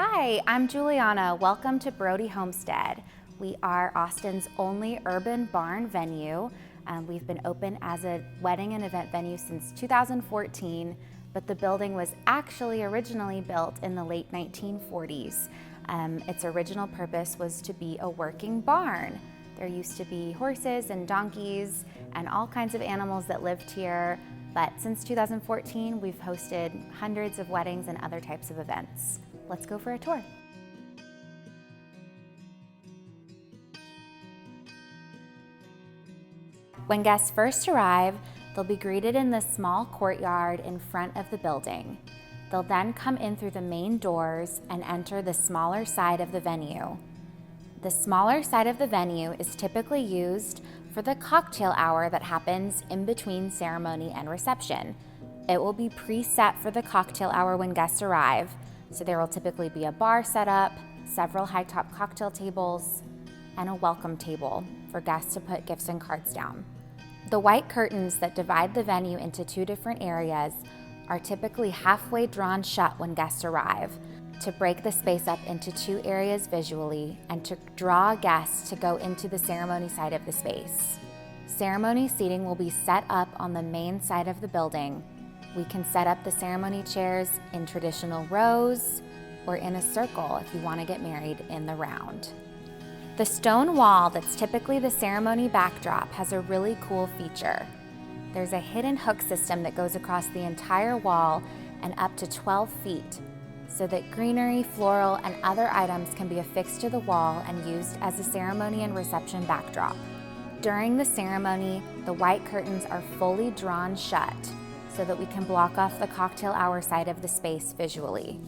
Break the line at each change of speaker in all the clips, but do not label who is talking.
Hi, I'm Juliana. Welcome to Brodie Homestead. We are Austin's only urban barn venue. We've been open as a wedding and event venue since 2014, but the building was actually originally built in the late 1940s. Its original purpose was to be a working barn. There used to be horses and donkeys and all kinds of animals that lived here, but since 2014, we've hosted hundreds of weddings and other types of events. Let's go for a tour. When guests first arrive, they'll be greeted in the small courtyard in front of the building. They'll then come in through the main doors and enter the smaller side of the venue. The smaller side of the venue is typically used for the cocktail hour that happens in between ceremony and reception. It will be preset for the cocktail hour when guests arrive, so there will typically be a bar set up, several high-top cocktail tables, and a welcome table for guests to put gifts and cards down. The white curtains that divide the venue into two different areas are typically halfway drawn shut when guests arrive to break the space up into two areas visually and to draw guests to go into the ceremony side of the space. Ceremony seating will be set up on the main side of the building. We can set up the ceremony chairs in traditional rows or in a circle if you want to get married in the round. The stone wall that's typically the ceremony backdrop has a really cool feature. There's a hidden hook system that goes across the entire wall and up to 12 feet, so that greenery, floral, and other items can be affixed to the wall and used as a ceremony and reception backdrop. During the ceremony, the white curtains are fully drawn shut so that we can block off the cocktail hour side of the space visually.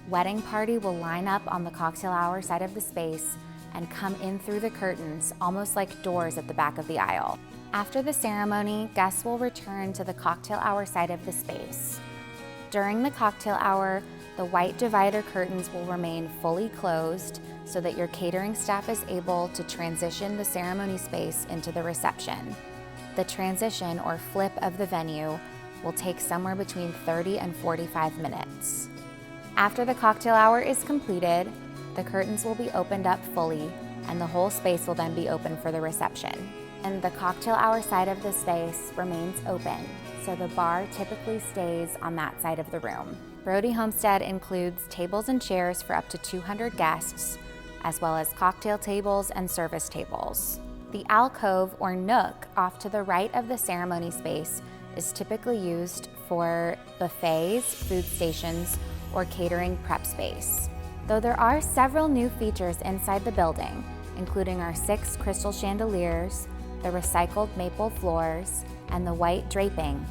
Wedding party will line up on the cocktail hour side of the space and come in through the curtains, almost like doors at the back of the aisle. After the ceremony, guests will return to the cocktail hour side of the space. During the cocktail hour, the white divider curtains will remain fully closed so that your catering staff is able to transition the ceremony space into the reception. The transition or flip of the venue will take somewhere between 30 and 45 minutes. After the cocktail hour is completed, the curtains will be opened up fully and the whole space will then be open for the reception. And the cocktail hour side of the space remains open, so the bar typically stays on that side of the room. Brodie Homestead includes tables and chairs for up to 200 guests, as well as cocktail tables and service tables. The alcove or nook off to the right of the ceremony space is typically used for buffets, food stations, or catering prep space. Though there are several new features inside the building, including our 6 crystal chandeliers, the recycled maple floors, and the white draping,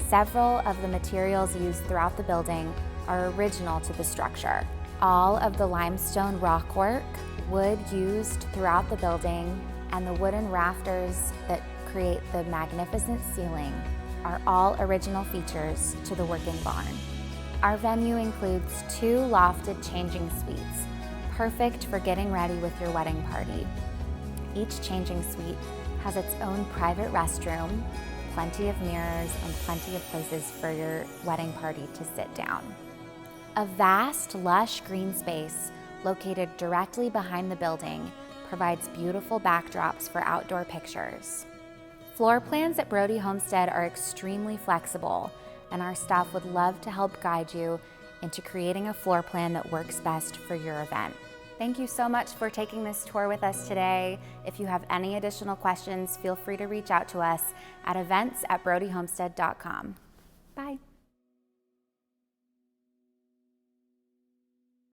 several of the materials used throughout the building are original to the structure. All of the limestone rockwork, wood used throughout the building, and the wooden rafters that create the magnificent ceiling are all original features to the working barn. Our venue includes 2 lofted changing suites, perfect for getting ready with your wedding party. Each changing suite has its own private restroom, plenty of mirrors, and plenty of places for your wedding party to sit down. A vast, lush green space located directly behind the building provides beautiful backdrops for outdoor pictures. Floor plans at Brodie Homestead are extremely flexible, and our staff would love to help guide you into creating a floor plan that works best for your event. Thank you so much for taking this tour with us today. If you have any additional questions, feel free to reach out to us at events@brodiehomestead.com. Bye.